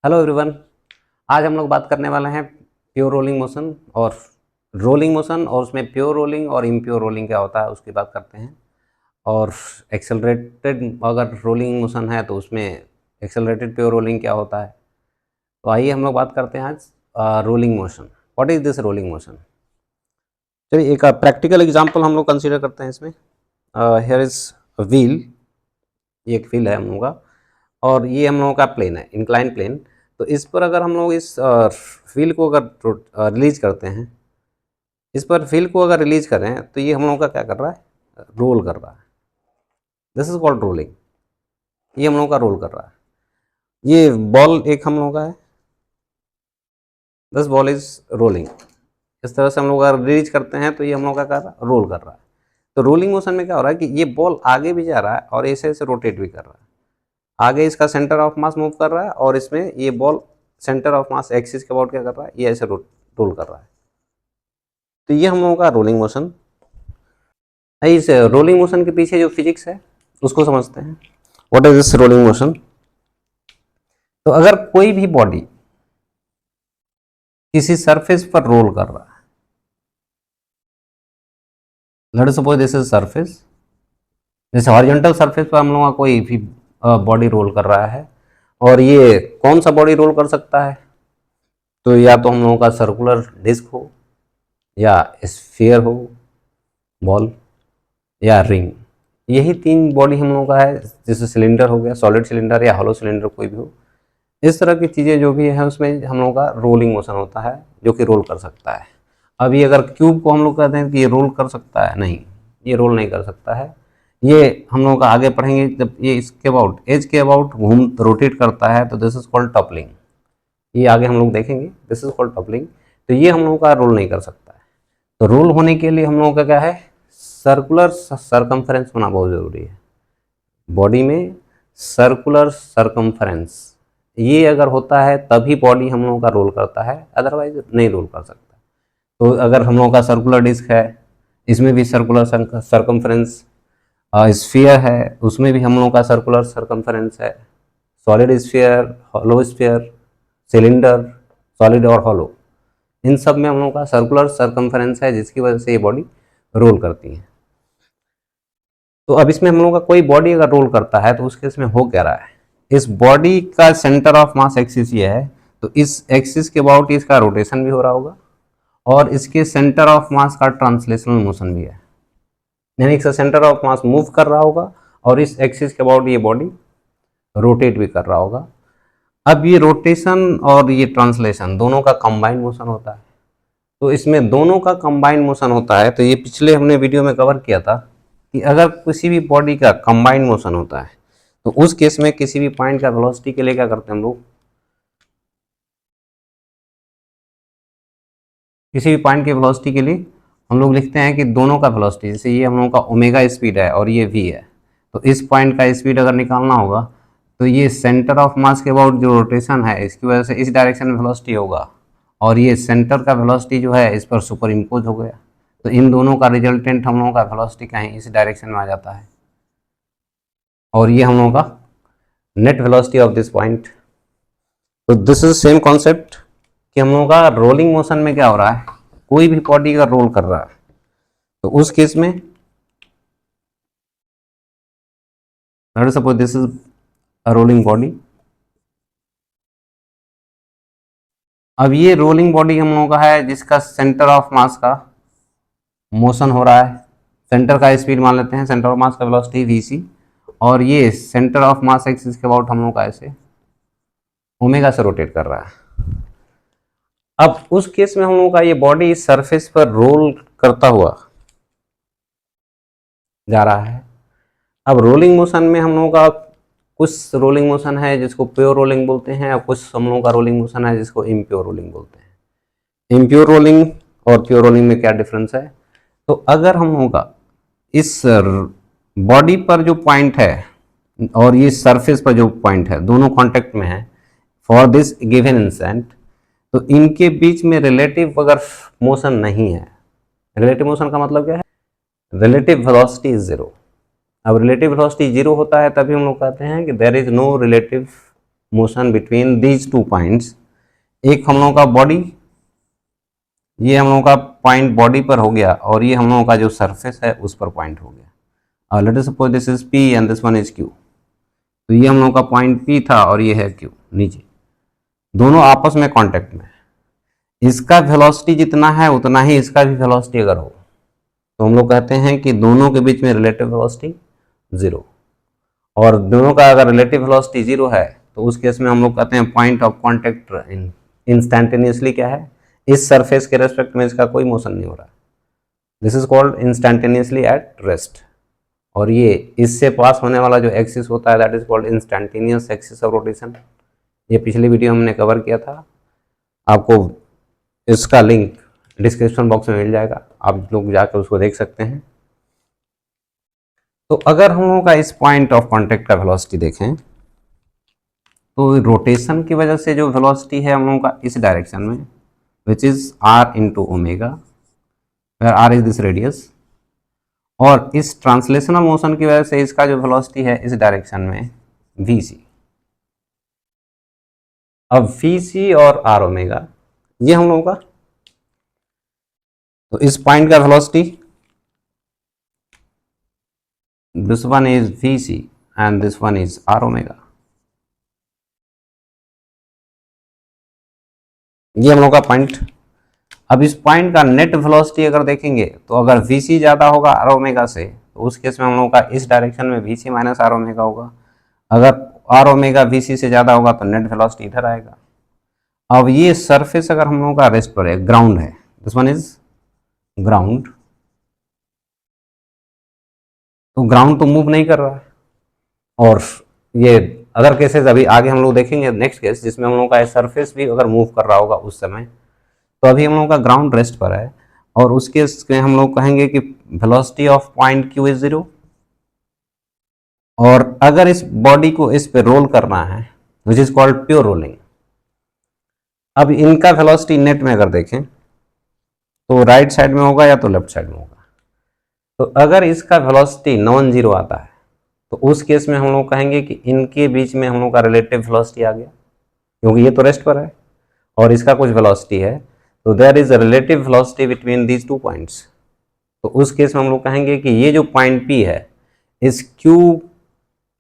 Hello everyone. आज हम लोग बात करने वाले हैं प्योर रोलिंग मोशन और उसमें प्योर रोलिंग और इम्प्योर रोलिंग क्या होता है उसकी बात करते हैं। और एक्सेलरेटेड अगर रोलिंग मोशन है तो उसमें एक्सेलरेटेड प्योर रोलिंग क्या होता है। तो आइए हम लोग बात करते हैं आज rolling motion. What is this rolling motion. चलिए एक प्रैक्टिकल एग्जांपल हम लोग कंसीडर करते हैं इसमें। हियर इज व्हील, ये एक व्हील है हम लोगों का, और ये हम लोगों का प्लेन है, इंक्लाइन प्लेन। तो इस पर अगर हम लोग इस व्हील को अगर रिलीज करते हैं, इस पर व्हील को अगर रिलीज करें तो ये हम लोगों का क्या कर रहा है, रोल कर रहा है। This is called rolling. ये हम लोगों का रोल कर रहा है। ये बॉल एक हम लोगों का है, दिस बॉल इज रोलिंग। इस तरह से हम लोग अगर रिलीज करते हैं तो ये हम लोग का कर रहा है, रोल कर रहा है। तो रोलिंग मोशन में क्या हो रहा है कि ये बॉल आगे भी जा रहा है और ऐसे ऐसे रोटेट भी कर रहा है। आगे इसका सेंटर ऑफ मास मूव कर रहा है और इसमें ये ball centre of mass axis के अबाउट क्या कर रहा है, ये ऐसे रोल कर रहा है। तो ये हम लोगों का रोलिंग मोशन। इस रोलिंग मोशन के पीछे जो फिजिक्स है उसको समझते हैं। What is this rolling motion. तो अगर कोई भी बॉडी किसी सरफेस पर रोल कर रहा है, let's suppose this is surface, जैसे हॉरिजॉन्टल सरफेस पर हम लोगों का कोई भी बॉडी रोल कर रहा है, और ये कौन सा बॉडी रोल कर सकता है, तो या तो हम लोगों का सर्कुलर डिस्क हो, या स्फीयर हो, बॉल, या रिंग। यही तीन बॉडी हम लोगों का है, जैसे सिलेंडर हो गया, सॉलिड सिलेंडर या हॉलो सिलेंडर कोई भी हो। इस तरह की चीज़ें जो भी है उसमें हम लोगों का रोलिंग मोशन होता है, जो कि रोल कर सकता है। अभी अगर क्यूब को हम लोग कहते हैं कि ये रोल कर सकता है, नहीं, ये रोल नहीं कर सकता है। ये हम लोगों का आगे पढ़ेंगे जब ये इसके अबाउट, एज के अबाउट घूम रोटेट करता है, तो दिस इज कॉल्ड टपलिंग। ये आगे हम लोग देखेंगे, दिस इज कॉल्ड टपलिंग। तो ये हम लोगों का रोल नहीं कर सकता है। तो रोल होने के लिए हम लोगों का क्या है, सर्कुलर सरकमफेरेंस होना बहुत ज़रूरी है। बॉडी में सर्कुलर सरकमफेरेंस ये अगर होता है तभी बॉडी हम लोगों का रोल करता है, अदरवाइज नहीं रोल कर सकता। तो अगर हम लोगों का सर्कुलर डिस्क है, इसमें भी सर्कुलर सरकमफेरेंस, स्फीयर है उसमें भी हम लोगों का सर्कुलर सरकमफेरेंस है, solid sphere, hollow sphere, cylinder, solid और हॉलो, इन सब में हम लोगों का सर्कुलर सरकमफेरेंस है, जिसकी वजह से ये बॉडी रोल करती है। तो अब इसमें हम लोगों का कोई बॉडी अगर रोल करता है तो उस केस में हो क्या रहा है, इस बॉडी का सेंटर ऑफ मास एक्सिस ये है, तो इस एक्सिस के अबाउट इसका रोटेशन भी हो रहा होगा, और इसके सेंटर ऑफ मास का ट्रांसलेशनल मोशन भी है, यानी इसका सेंटर ऑफ मास मूव कर रहा होगा और इस एक्सिस के अबाउट ये बॉडी रोटेट भी कर रहा होगा। अब ये रोटेशन और ये ट्रांसलेशन दोनों का कंबाइंड मोशन होता है। तो इसमें दोनों का कंबाइंड मोशन होता है। तो ये पिछले हमने वीडियो में कवर किया था कि अगर किसी भी बॉडी का कंबाइंड मोशन होता है तो उस केस में किसी भी पॉइंट का वेलोसिटी के लिए क्या करते हैं हम लोग, किसी भी पॉइंट के वेलोसिटी के लिए हम लोग लिखते हैं कि दोनों का वेलोसिटी, जैसे ये हम लोगों का ओमेगा स्पीड है और ये वी है, तो इस पॉइंट का स्पीड अगर निकालना होगा तो ये सेंटर ऑफ मास के अबाउट जो रोटेशन है इसकी वजह से इस डायरेक्शन में वेलोसिटी होगा, और ये सेंटर का वेलोसिटी जो है इस पर सुपर इम्पोज हो गया। तो इन दोनों का रिजल्टेंट हम लोगों का वेलोसिटी कहीं इस डायरेक्शन में आ जाता है, और ये हम लोगों का net velocity of this point. तो दिस इज सेम कॉन्सेप्ट कि हम लोगों का रोलिंग मोशन में क्या हो रहा है, कोई भी बॉडी का रोल कर रहा है तो उस केस में suppose this is a rolling body. अब ये रोलिंग बॉडी हम लोगों का है जिसका सेंटर ऑफ मास का मोशन हो रहा है, सेंटर का स्पीड मान लेते हैं, सेंटर ऑफ मास का वेलोसिटी वीसी, और ये सेंटर ऑफ मास एक्सिस के अबाउट हम लोग का ऐसे ओमेगा से रोटेट कर रहा है। अब उस केस में हम लोगों का ये बॉडी इस सरफेस पर रोल करता हुआ जा रहा है। अब रोलिंग मोशन में हम लोगों का कुछ रोलिंग मोशन है जिसको प्योर रोलिंग बोलते हैं, और कुछ हम लोगों का रोलिंग मोशन है जिसको इम्प्योर रोलिंग बोलते हैं। इम्प्योर रोलिंग और प्योर रोलिंग में क्या डिफरेंस है, तो अगर हम लोगों का इस बॉडी पर जो पॉइंट है और ये सरफेस पर जो पॉइंट है दोनों कांटेक्ट में है फॉर दिस गिवन इंस्टेंट, तो इनके बीच में रिलेटिव अगर मोशन नहीं है, रिलेटिव मोशन का मतलब क्या है, रिलेटिव वेलोसिटी इज जीरो। अब रिलेटिव वेलोसिटी जीरो होता है तभी हम लोग कहते हैं कि there is no relative motion between these two points, एक हम लोगों का बॉडी, ये हम लोगों का पॉइंट बॉडी पर हो गया और ये हम लोगों का जो सरफेस है उस पर पॉइंट हो गया। Let us suppose this is P and this one is Q। तो ये हम लोगों का पॉइंट P था और ये है Q नीचे, दोनों आपस में कांटेक्ट में। इसका वेलोसिटी जितना है उतना ही इसका भी वेलोसिटी अगर हो तो हम लोग कहते हैं कि दोनों के बीच में रिलेटिव वेलोसिटी जीरो। और दोनों का अगर रिलेटिव वेलोसिटी जीरो है तो उस केस में हम लोग कहते हैं पॉइंट ऑफ कांटेक्ट इंस्टेंटेनियसली क्या है, इस सरफेस के रेस्पेक्ट में इसका कोई मोशन नहीं हो रहा है। This is called instantaneously at rest. और ये इससे पास होने वाला जो एक्सिस होता है that is called instantaneous axis of rotation. ये पिछली वीडियो हमने कवर किया था, आपको इसका लिंक डिस्क्रिप्शन बॉक्स में मिल जाएगा, आप लोग जाकर उसको देख सकते हैं। तो अगर हम लोगों का इस पॉइंट ऑफ कांटेक्ट का वेलोसिटी देखें तो रोटेशन की वजह से जो वेलोसिटी है हम लोगों का इस डायरेक्शन में which is r into omega, where r is this radius, और इस ट्रांसलेशनल मोशन की वजह से इसका जो वेलोसिटी है इस डायरेक्शन में vc। अब vc और r ओमेगा ये हम लोगों का, तो इस पॉइंट का velocity this one is vc and this one is r omega, ये हम लोग का पॉइंट। अब इस पॉइंट का नेट वेलोसिटी अगर देखेंगे तो अगर vc ज़्यादा होगा r ओमेगा से तो उस केस में हम लोगों का इस डायरेक्शन में vc माइनस r ओमेगा होगा। अगर r ओमेगा vc से ज़्यादा होगा तो नेट वेलोसिटी इधर आएगा। अब ये सरफेस अगर हम लोगों का रेस्ट पर है, ग्राउंड है, दिस वन इज ग्राउंड, तो ग्राउंड तो मूव नहीं कर रहा है। और ये अदर केसेस अभी आगे हम लोग देखेंगे, नेक्स्ट केस जिसमें हम लोगों का सरफेस भी अगर मूव कर रहा होगा उस समय, तो अभी हम लोगों का ग्राउंड रेस्ट पर है और उस केस में हम लोग कहेंगे कि velocity of point Q is zero. और अगर इस बॉडी को इस पे रोल करना है which is called pure rolling. अब इनका वेलोसिटी नेट में अगर देखें तो राइट साइड में होगा या तो लेफ्ट साइड में होगा। तो अगर इसका वेलोसिटी नॉन जीरो आता है तो उस केस में हम लोग कहेंगे कि इनके बीच में हम लोग का रिलेटिव वेलोसिटी आ गया, क्योंकि ये तो रेस्ट पर है और इसका कुछ वेलोसिटी है, तो there is a relative velocity between these two points. तो उस केस में हम लोग कहेंगे कि ये जो पॉइंट P है इस Q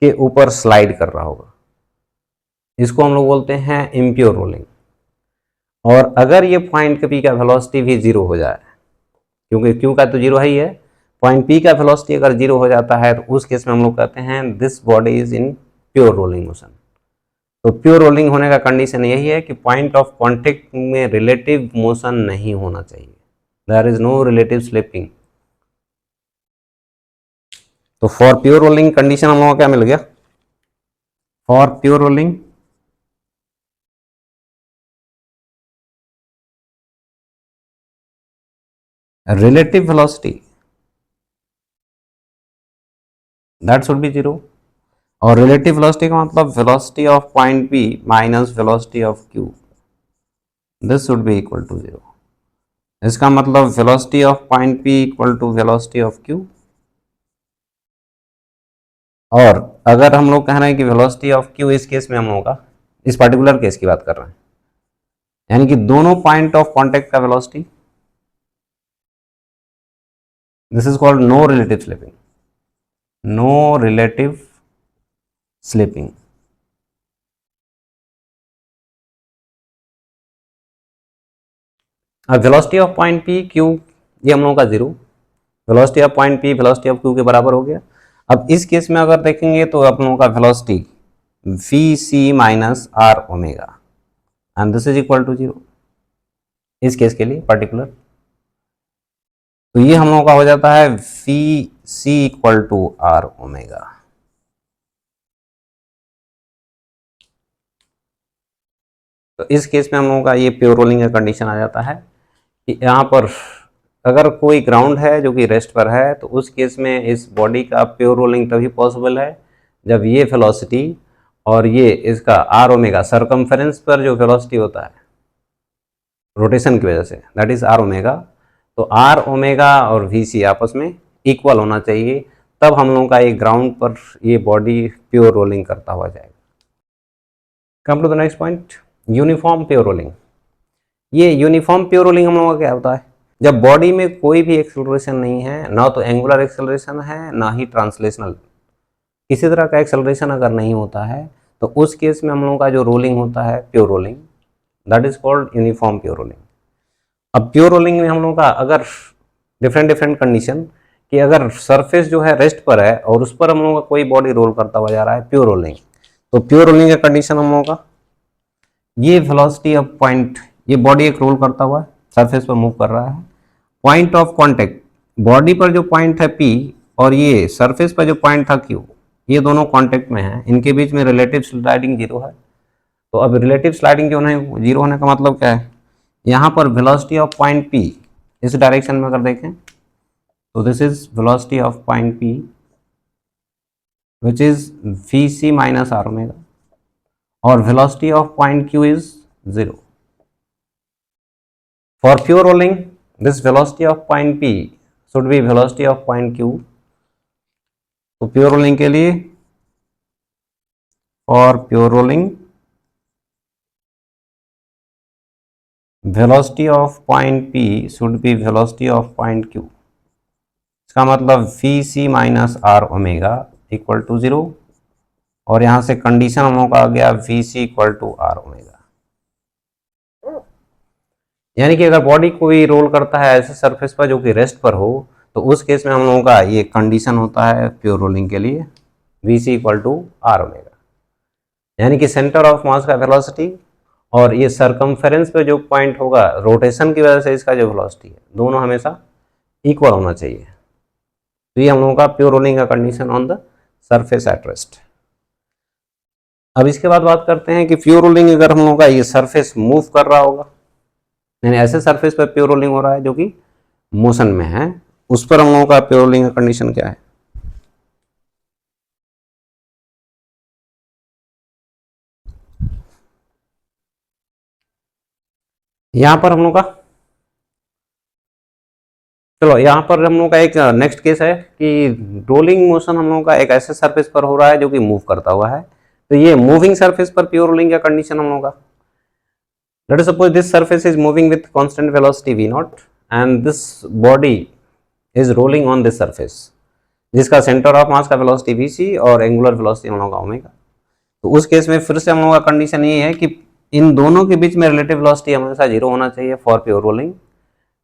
के ऊपर स्लाइड कर रहा होगा, इसको हम लोग बोलते हैं इम्प्योर रोलिंग। और अगर ये पॉइंट P का वेलोसिटी भी जीरो हो जाए, क्योंकि Q का तो जीरो ही है, पॉइंट P का वेलोसिटी अगर जीरो हो जाता है तो उस केस में हम लोग कहते हैं this body is in pure rolling motion. तो प्योर रोलिंग होने का कंडीशन यही है कि पॉइंट ऑफ कांटेक्ट में रिलेटिव मोशन नहीं होना चाहिए, there is no relative slipping. तो फॉर प्योर रोलिंग कंडीशन हम लोगों को क्या मिल गया, for pure rolling relative velocity that should be zero. और रिलेटिव वेलोसिटी का मतलब velocity of point P minus velocity of Q, this should B equal to zero. इसका मतलब velocity of point P equal to velocity of Q। और अगर हम लोग कह रहे हैं कि वेलोसिटी ऑफ Q, इस केस में हम लोगों का इस पर्टिकुलर केस की बात कर रहे हैं, यानी कि दोनों पॉइंट ऑफ कांटेक्ट का velocity, this is called no relative slipping, no relative slipping. अब velocity of point P Q ये हम लोगों का zero, velocity of point P velocity of Q के बराबर हो गया। अब इस केस में अगर देखेंगे तो आप लोगों का velocity vc minus r omega and this is equal to zero इस केस के लिए पर्टिकुलर। तो ये हम लोगों का हो जाता है vc equal to r omega. तो इस केस में हम लोगों का ये प्योर रोलिंग का कंडीशन आ जाता है कि यहाँ पर अगर कोई ग्राउंड है जो कि रेस्ट पर है तो उस केस में इस बॉडी का प्योर रोलिंग तभी पॉसिबल है जब ये वेलोसिटी और ये इसका r ओमेगा सरकमफेरेंस पर जो वेलोसिटी होता है रोटेशन की वजह say that is r omega, तो r ओमेगा और vc आपस में इक्वल होना चाहिए, तब हम लोगों का ये ग्राउंड पर ये बॉडी प्योर रोलिंग करता हुआ जाएगा। Come to the next point, uniform pure rolling. ये यूनिफॉर्म प्योर रोलिंग हम लोगों का क्या होता है, जब बॉडी में कोई भी एक्सेलरेशन नहीं है, ना तो एंगुलर एक्सेलरेशन है ना ही ट्रांसलेशनल, किसी तरह का एक्सेलरेशन अगर नहीं होता है, तो उस केस में हम लोगों का जो रोलिंग होता है pure rolling, that is called uniform pure rolling. अब प्योर रोलिंग में हम लोगों का अगर डिफरेंट डिफरेंट कंडीशन, कि अगर सरफेस जो है रेस्ट पर है और उस पर हम लोगों का कोई बॉडी रोल करता हुआ जा रहा है, प्योर रोलिंग। तो प्योर रोलिंग का कंडीशन हम लोगों का, ये वेलोसिटी ऑफ पॉइंट, ये बॉडी एक रोल करता हुआ सरफेस पर मूव कर रहा है, पॉइंट ऑफ कांटेक्ट, बॉडी पर जो पॉइंट है P और ये सरफेस पर जो पॉइंट था Q, ये दोनों कांटेक्ट में हैं, इनके बीच में रिलेटिव स्लाइडिंग जीरो है। तो अब रिलेटिव स्लाइडिंग जो है जीरो होने का मतलब क्या है, यहाँ पर वेलोसिटी ऑफ पॉइंट P इस डायरेक्शन में अगर देखें तो this is velocity of point P which is Vc minus r omega, और velocity of point Q is 0. For pure rolling, this velocity of point P should be velocity of point Q. तो pure rolling के लिए, for pure rolling, velocity of point P should be velocity of point Q. इसका मतलब Vc minus r omega equal to 0, और यहाँ से condition हम लोगों का आ गया Vc equal to r omega. यानी कि अगर बॉडी कोई रोल करता है ऐसे सरफेस पर जो कि रेस्ट पर हो, तो उस केस में हम लोगों का ये कंडीशन होता है प्योर रोलिंग के लिए, Vc equal to r omega. यानी कि सेंटर ऑफ मास का वेलोसिटी और ये सरकमफेरेंस पे जो पॉइंट होगा रोटेशन की वजह से इसका जो वेलोसिटी है, दोनों हमेशा इक्वल होना चाहिए। तो ये हम लोगों का प्योर रोलिंग का condition on the surface at rest. अब इसके बाद बात करते हैं कि प्योर रोलिंग अगर हम लोगों का ये सरफेस मूव कर रहा होगा, यानी ऐसे सरफेस पर प्योर रोलिंग हो रहा है जो कि मोशन में है, उस पर हम लोगों का प्योर रोलिंग का कंडीशन क्या है। यहां पर हम लोग का, चलो यहां पर हम लोग का एक नेक्स्ट केस है कि रोलिंग मोशन हम लोगों का एक ऐसे सरफेस पर हो रहा है जो कि मूव करता हुआ है। तो ये मूविंग सरफेस पर प्योर रोलिंग का कंडीशन हम लोगों का, let us suppose this surface is moving with constant velocity v not and this body is rolling on this surface, जिसका सेंटर ऑफ मास का वेलोसिटी vc और एंगुलर वेलोसिटी हम लोग का ओमेगा। तो उस केस में फिर से हम लोगों का कंडीशन ये है कि इन दोनों के बीच में रिलेटिव वेलोसिटी हमेशा जीरो होना चाहिए फॉर प्योर रोलिंग।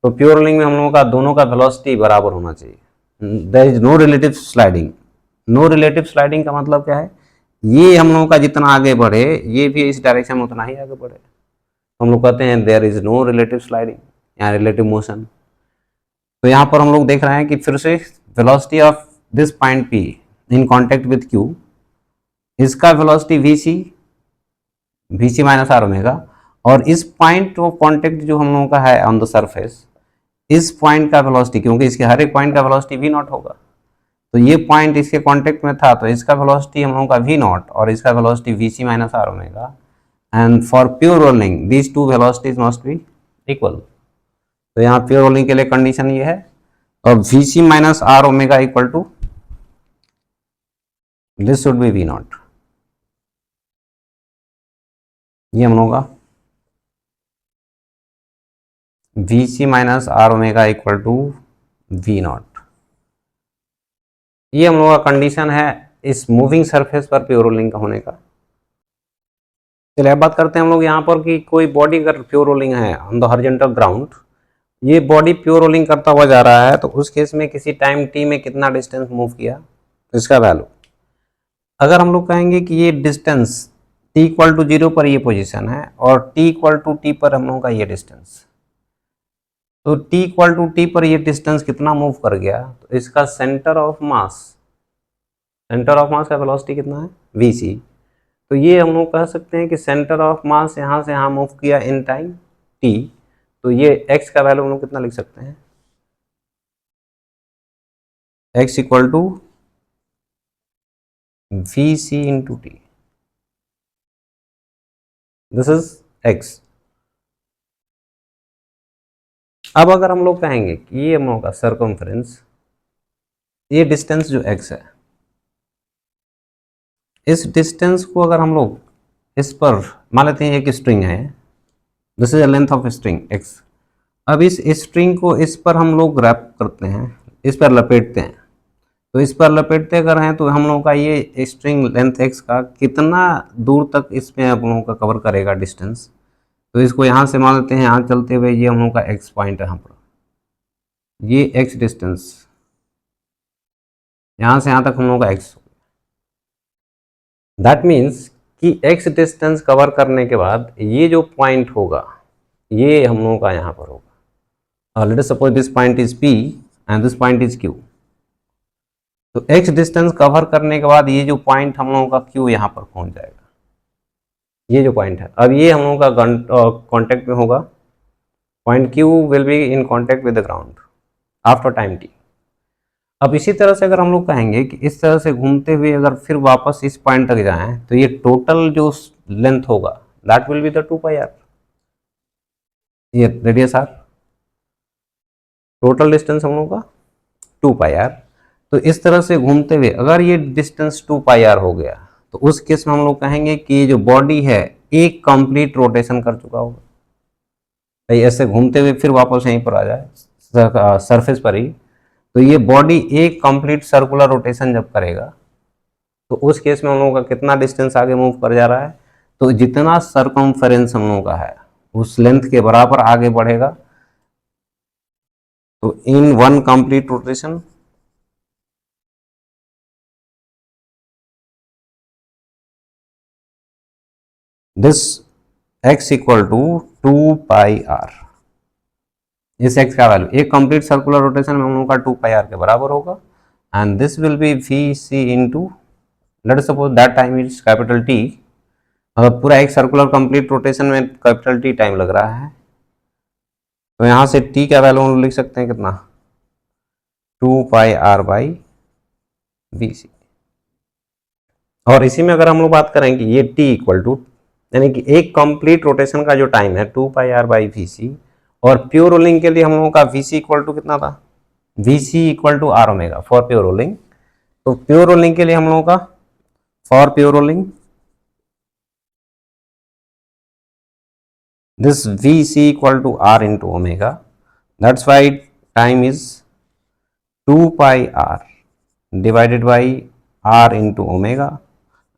तो प्योर रोलिंग में हम लोगों का दोनों का वेलोसिटी बराबर होना चाहिए, there is no relative sliding. No relative sliding का मतलब क्या है, ये हम लोगों का जितना आगे बढ़े ये भी इस डायरेक्शन में उतना ही आगे बढ़े, तो हम लोग कहते हैं there is no relative sliding या रिलेटिव मोशन। तो यहाँ पर हम लोग देख रहे हैं कि फिर से velocity of this point P in contact with Q, इसका velocity Vc minus r omega, और इस पॉइंट ऑफ कांटेक्ट जो हम लोगों का है ऑन द सरफेस, इस पॉइंट का वेलोसिटी, क्योंकि इसके हर एक पॉइंट का वेलोसिटी v नॉट होगा, तो ये पॉइंट इसके कांटेक्ट में था, तो इसका वेलोसिटी हम लोगों का v नॉट और इसका velocity Vc minus r omega, and for pure rolling these two velocities must be equal. तो यहाँ प्योर रोलिंग के लिए कंडीशन ये है, और Vc minus r omega equal to this should be v naught. ये हम लोग का Vc minus r omega equal to v naught, ये हम लोग का कंडीशन है इस मूविंग सरफेस पर प्योर रोलिंग का होने का। चलिए अब बात करते हैं हम लोग यहाँ पर कि कोई बॉडी अगर प्योर रोलिंग है ऑन द हॉरिजॉन्टल ग्राउंड, ये बॉडी प्योर रोलिंग करता हुआ जा रहा है, तो उस केस में किसी टाइम t में कितना डिस्टेंस मूव किया, तो इसका वैल्यू, अगर हम लोग कहेंगे कि ये डिस्टेंस t इक्वल टू 0 पर ये पोजीशन है और t इक्वल टू t पर हम लोगों का ये डिस्टेंस, तो t इक्वल टू t पर ये डिस्टेंस कितना मूव कर गया, तो इसका सेंटर ऑफ मास का वेलोसिटी कितना है vc। तो ये हम लोग कह सकते हैं कि सेंटर ऑफ मास यहाँ से यहाँ मूव किया इन टाइम t, तो ये x का वैल्यू हम लोग कितना लिख सकते हैं, x equal to vc into t, this is x। अब अगर हम लोग कहेंगे कि ये हम लोग का सर्कमफ्रेंस, ये डिस्टेंस जो x है, इस डिस्टेंस को अगर हम लोग इस पर मान लेते हैं एक स्ट्रिंग है, this is the length of string x। अब इस स्ट्रिंग को इस पर हम लोग रैप करते हैं, इस पर लपेटते हैं। तो इस पर लपेटते अगर हैं तो हम लोगों का ये स्ट्रिंग लेंथ x का कितना दूर तक इसमें हम लोगों का कवर करेगा डिस्टेंस। तो इसको यहाँ से मान लेते हैं, यहाँ चलते हुए ये हम लोगों का x पॉइंट है, यहाँ पर ये x डिस्टेंस, यहाँ से यहाँ तक हम लोगों का x। दैट मीन्स कि x डिस्टेंस कवर करने के बाद ये जो पॉइंट होगा ये हम लोगों का यहाँ पर होगा। Let us suppose this point is P and this point is Q। तो x डिस्टेंस कवर करने के बाद ये जो पॉइंट हम लोगों का Q यहाँ पर पहुँच जाएगा, ये जो पॉइंट है। अब ये हम लोगों का कॉन्टेक्ट में होगा, point Q will be in contact with the ground after time t। अब इसी तरह से अगर हम लोग कहेंगे कि इस तरह से घूमते हुए अगर फिर वापस इस पॉइंट तक जाएं तो ये टोटल जो लेंथ होगा that will be the 2πr, ये रेडियस r, टोटल डिस्टेंस हम लोग का 2πr। तो इस तरह से घूमते हुए अगर ये डिस्टेंस 2πr हो गया तो उस केस में हम लोग कहेंगे कि ये जो बॉडी है एक कंप्लीट रोटेशन कर चुका होगा। भाई ऐसे घूमते हुए फिर वापस यहीं पर आ जाए सरफेस पर ही, तो ये बॉडी एक कंप्लीट सर्कुलर रोटेशन जब करेगा तो उस केस में हम लोगों का कितना डिस्टेंस आगे मूव कर जा रहा है, तो जितना सरकमफेरेंस हम लोगों का है उस लेंथ के बराबर आगे बढ़ेगा। तो in one complete rotation this x equal to 2πr, इस x का वैल्यू एक कंप्लीट सर्कुलर रोटेशन में हम लोगों का 2πr के बराबर होगा। And this will be vc into, let us suppose that time is capital T। मतलब पूरा एक सर्कुलर कंप्लीट रोटेशन में कैपिटल T टाइम लग रहा है, तो यहाँ से T का वैल्यू हम लिख सकते हैं कितना, 2πr/vc। और इसी में अगर हम लोग बात करें कि ये T इक्वल टू, यानी कि एक कंप्लीट रोटेशन का जो टाइम है 2πr/vc, और प्योर रोलिंग के लिए हम लोगों का vc इक्वल टू कितना था, vc equal to r omega for pure rolling. तो प्योर रोलिंग के लिए हम लोगों का for pure rolling this vc equal to r into omega, that's why time is 2πr divided by r into omega,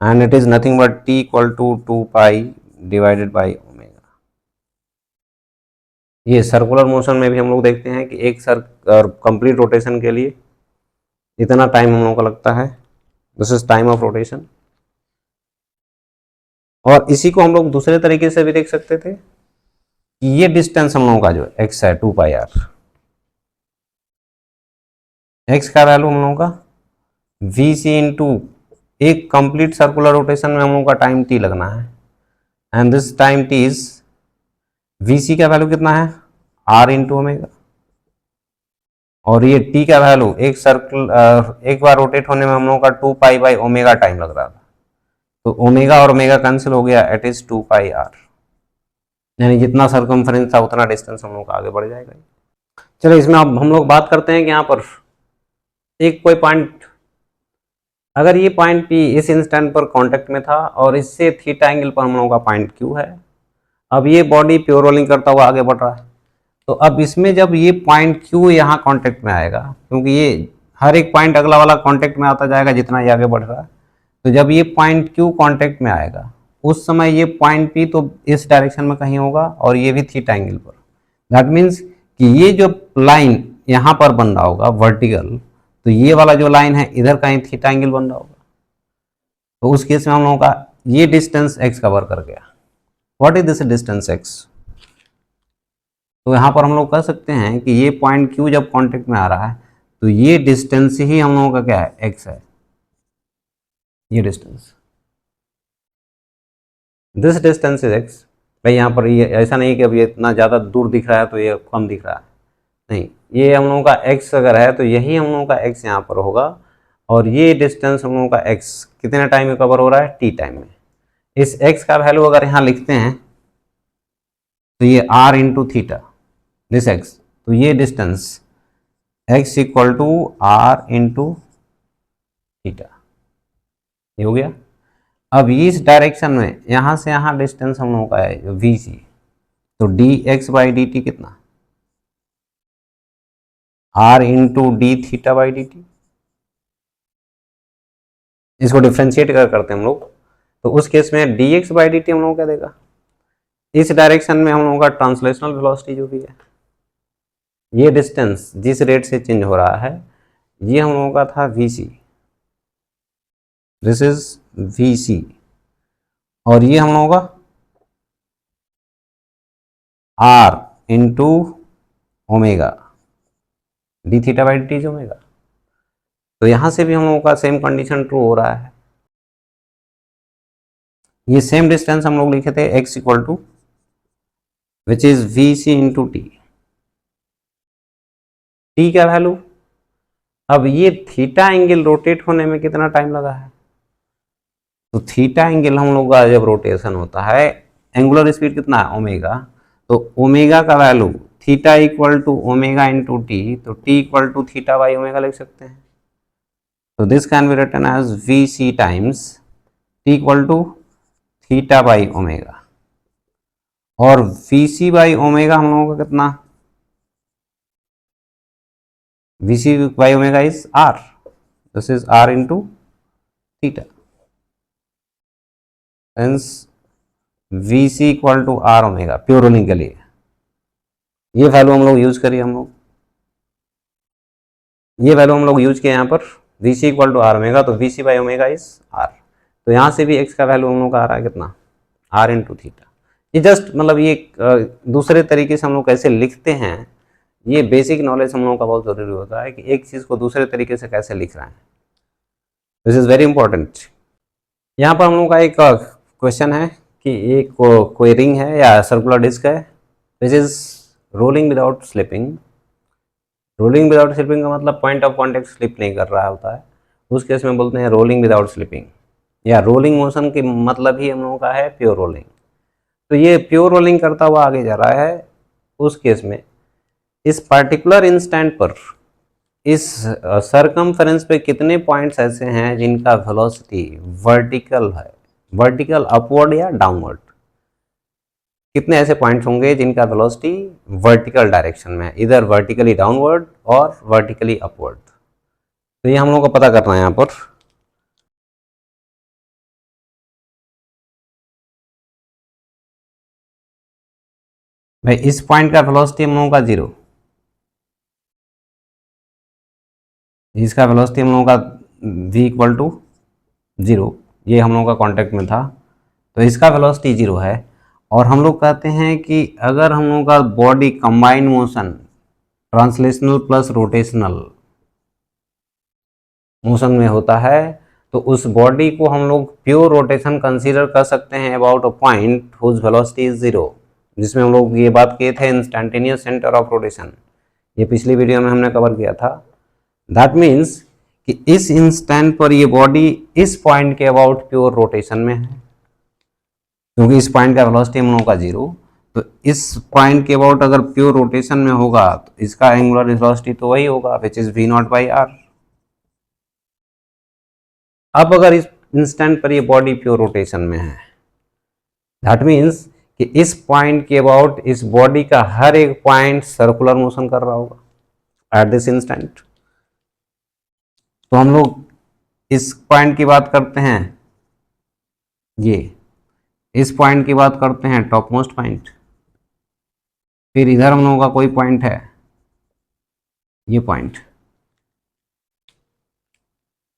and it is nothing but t equal to 2π divided by omega। ये circular motion में भी हम लोग देखते हैं कि एक complete rotation के लिए इतना टाइम हम लोगों का लगता है, this is time of rotation. और इसी को हम लोग दूसरे तरीके से भी देख सकते थे कि ये डिस्टेंस हम लोगों का जो x है 2πr, x का वैल्यू हम लोगों का vc इंटू एक कंप्लीट सर्कुलर रोटेशन में हम लोगों का टाइम t लगना है, and this time t is vc का वैल्यू कितना है r इंटू ओमेगा, और ये t का वैल्यू एक सर्कल एक बार रोटेट होने में हम लोगों का 2π/ओमेगा टाइम लग रहा था। तो ओमेगा और ओमेगा कैंसिल हो गया, इट इज 2πr, यानी जितना सर्कमफरेंस था उतना डिस्टेंस हम लोग आगे बढ़ जाएगा। चलो इसमें अब हम लोग बात करते हैं कि यहाँ पर एक कोई पॉइंट, अगर ये पॉइंट P इस इंस्टेंट पर कांटेक्ट में था और इससे थीटा एंगल पर हम लोगों का पॉइंट Q है। अब ये बॉडी प्योर रोलिंग करता हुआ आगे बढ़ रहा है, तो अब इसमें जब ये पॉइंट Q यहाँ कांटेक्ट में आएगा, क्योंकि ये हर एक पॉइंट अगला वाला कांटेक्ट में आता जाएगा जितना ये आगे बढ़ रहा है, तो जब ये पॉइंट Q कांटेक्ट में आएगा उस समय ये पॉइंट P तो इस डायरेक्शन में कहीं होगा और ये भी थीटा एंगल पर। दैट मीन्स कि ये जो लाइन यहाँ पर बन रहा होगा वर्टिकल, तो ये वाला जो लाइन है इधर कहीं थीटा एंगल बन रहा होगा। तो उस केस में हम लोगों का ये डिस्टेंस x कवर कर गया। What is this distance x? तो यहाँ पर हम लोग कह सकते हैं कि ये पॉइंट Q जब कांटेक्ट में आ रहा है तो ये डिस्टेंस ही हम लोगों का क्या है, x है, ये distance, this distance is x। भाई यहाँ पर ये ऐसा नहीं कि अब ये इतना ज़्यादा दूर दिख रहा है तो ये कम दिख रहा है, नहीं, ये हम लोगों का x अगर है तो यही हम लोगों का x यहाँ पर होगा, और ये डिस्टेंस हम लोगों का x कितने टाइम में कवर हो रहा है, t टाइम में। इस x का वैल्यू अगर यहाँ लिखते हैं तो ये r into theta this x, तो ये distance x equal to r into theta, ये हो गया। अब इस डायरेक्शन में यहां से यहां डिस्टेंस हम लोगों का है जो VC, तो dx/dt कितना, r into D theta by D T. इसको डिफ्रेंशिएट करते हैं हम लोग, तो उस केस में dx/dt हम लोग क्या देगा, इस डायरेक्शन में हम लोगों का ट्रांसलेशनल वेलोसिटी जो भी है, ये डिस्टेंस जिस रेट से चेंज हो रहा है, ये हम लोगों का था VC, दिस इज VC, और ये हम लोगों का R into omega, D theta by D T omega. तो यहां से भी हम लोगों का सेम कंडीशन ट्रू हो रहा है। ये सेम डिस्टेंस हम लोग लिखे थे x equal to which is VC into t. T क्या वैल्यू, अब ये थीटा एंगल रोटेट होने में कितना टाइम लगा है, तो थीटा एंगल हम लोग का जब रोटेशन होता है, एंगुलर स्पीड कितना है ओमेगा, तो ओमेगा का value theta equal to omega into t, तो t equal to theta by omega लिख सकते हैं। तो this can be written as VC times t equal to theta by omega, और VC बाई ओमेगा हम लोगों का कितना, VC by omega is R, this is R into theta, hence VC equal to R omega pure rolling के लिए। ये value हम लोग यूज करिए, ये वैल्यू हम लोग यूज किए यहाँ पर, VC equal to R omega, तो VC by omega is R। तो यहाँ से भी x का वैल्यू हम लोग का आ रहा है कितना, R इंटू थीटा। ये जस्ट मतलब ये दूसरे तरीके से हम लोग कैसे लिखते हैं, ये बेसिक नॉलेज हम लोगों का बहुत ज़रूरी होता है कि एक चीज़ को दूसरे तरीके से कैसे लिख रहे हैं, दिस इज़ वेरी इंपॉर्टेंट। यहाँ पर हम लोग का एक क्वेश्चन है कि एक कोई रिंग है या सर्कुलर डिस्क है which is rolling without slipping. Rolling without slipping का मतलब पॉइंट ऑफ कॉन्टेक्ट स्लिप नहीं कर रहा होता है, उस केस में बोलते हैं रोलिंग विदाउट स्लिपिंग, या रोलिंग मोशन की मतलब ही हम लोगों का है प्योर रोलिंग। तो ये प्योर रोलिंग करता हुआ आगे जा रहा है, उस केस में इस पर्टिकुलर इंस्टेंट पर इस सरकमफेरेंस पे कितने पॉइंट्स ऐसे हैं जिनका वेलोसिटी वर्टिकल है, वर्टिकल अपवर्ड या डाउनवर्ड, कितने ऐसे पॉइंट्स होंगे जिनका वेलोसिटी वर्टिकल डायरेक्शन में है, इधर वर्टिकली डाउनवर्ड और वर्टिकली अपवर्ड। तो ये हम लोग को पता करना है यहाँ पर। भाई इस पॉइंट का वेलोसिटी हम लोगों का 0, इसका वेलोसिटी हम लोगों का v इक्वल टू 0, ये हम लोगों का कॉन्टेक्ट में था, तो इसका वेलोसिटी 0 है। और हम लोग कहते हैं कि अगर हम लोगों का body combined motion translational plus rotational motion में होता है, तो उस बॉडी को हम लोग प्योर रोटेशन कंसीडर कर सकते हैं about a point whose velocity is 0, जिसमें हम लोग ये बात किए थे इंस्टेंटेनियस सेंटर ऑफ रोटेशन, ये पिछली वीडियो में हमने कवर किया था। दैट मीन्स कि इस इंस्टेंट पर ये बॉडी इस पॉइंट के अबाउट प्योर रोटेशन में है, क्योंकि इस पॉइंट का वेलोसिटी हम लोगों का 0, तो इस पॉइंट के अबाउट अगर प्योर रोटेशन में होगा तो इसका एंगुलर वेलोसिटी तो वही होगा which is v0 by r। अब अगर इस इंस्टेंट पर ये बॉडी प्योर रोटेशन में है, दैट मीन्स कि इस पॉइंट के अबाउट इस बॉडी का हर एक पॉइंट सर्कुलर मोशन कर रहा होगा एट दिस इंस्टेंट। तो हम लोग इस पॉइंट की बात करते हैं, ये इस पॉइंट की बात करते हैं टॉप मोस्ट पॉइंट, फिर इधर हम लोगों का कोई पॉइंट है, ये पॉइंट,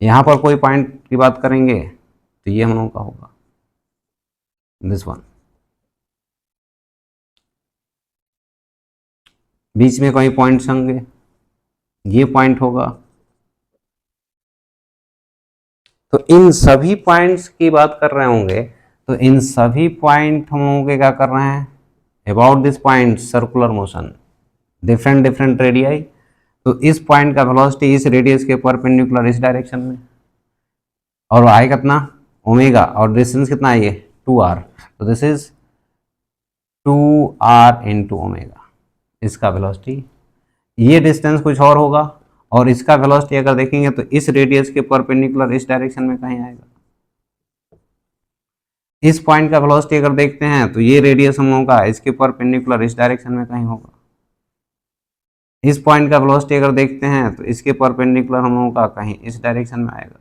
यहां पर कोई पॉइंट की बात करेंगे तो ये हम लोगों का होगा दिस वन, बीच में कोई पॉइंट्स होंगे, ये पॉइंट होगा। तो इन सभी पॉइंट्स की बात कर रहे होंगे, तो इन सभी पॉइंट हम लोगों के क्या कर रहे हैं, about this point circular motion different different radii, तो इस पॉइंट का वेलोसिटी इस रेडियस के परपेंडिकुलर इस डायरेक्शन में, और आए कितना ओमेगा, और डिस्टेंस कितना है ये 2r, तो this is 2r into omega, इसका वेलोसिटी। ये डिस्टेंस कुछ और होगा, और इसका वेलोसिटी अगर देखेंगे तो इस रेडियस के परपेंडिकुलर इस डायरेक्शन में कहीं आएगा, इस पॉइंट का वेलोसिटी अगर देखते हैं तो ये रेडियस हम लोगों का इसके परपेंडिकुलर इस डायरेक्शन में कहीं होगा। इस पॉइंट का वेलोसिटी अगर देखते हैं तो इसके परपेंडिकुलर हम लोगों का कहीं इस डायरेक्शन में आएगा।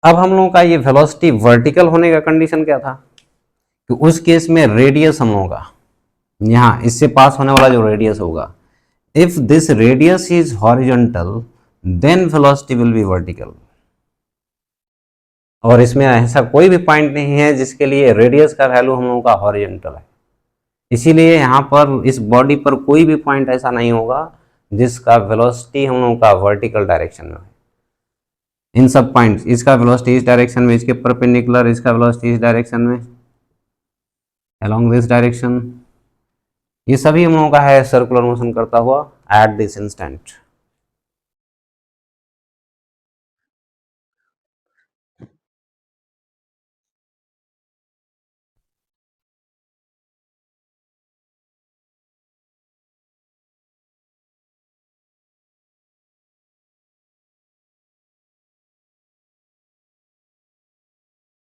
अब हम लोगों का ये वेलोसिटी वर्टिकल होने का कंडीशन क्या था, तो उस केस में रेडियस हम लोगों का यहाँ इससे पास होने वाला जो रेडियस होगा, if this radius is horizontal then velocity will be vertical. और इसमें ऐसा कोई भी पॉइंट नहीं है जिसके लिए रेडियस का वैल्यू हम लोगों का हॉरिजॉन्टल है, इसीलिए यहाँ पर इस बॉडी पर कोई भी पॉइंट ऐसा नहीं होगा जिसका वेलोसिटी हम लोगों का वर्टिकल डायरेक्शन में है। इन सब पॉइंट्स, इसका वेलोसिटी इस डायरेक्शन में, इसके परपेंडिकुलर इसका वेलोसिटी इस डायरेक्शन में, अलोंग दिस डायरेक्शन, ये सभी हम लोगों का है सर्कुलर मोशन करता हुआ एट दिस इंस्टेंट।